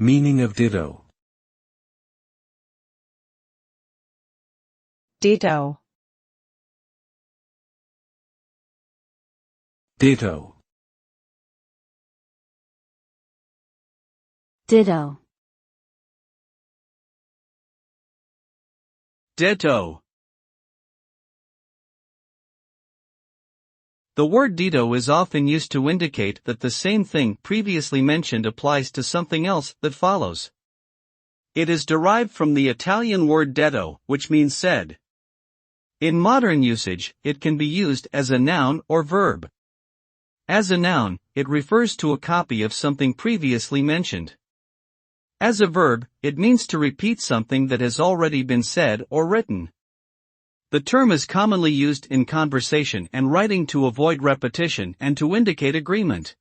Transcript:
Meaning of ditto. Ditto. Ditto. Ditto. Ditto. The word ditto is often used to indicate that the same thing previously mentioned applies to something else that follows. It is derived from the Italian word detto, which means said. In modern usage, it can be used as a noun or verb. As a noun, it refers to a copy of something previously mentioned. As a verb, it means to repeat something that has already been said or written. The term is commonly used in conversation and writing to avoid repetition and to indicate agreement.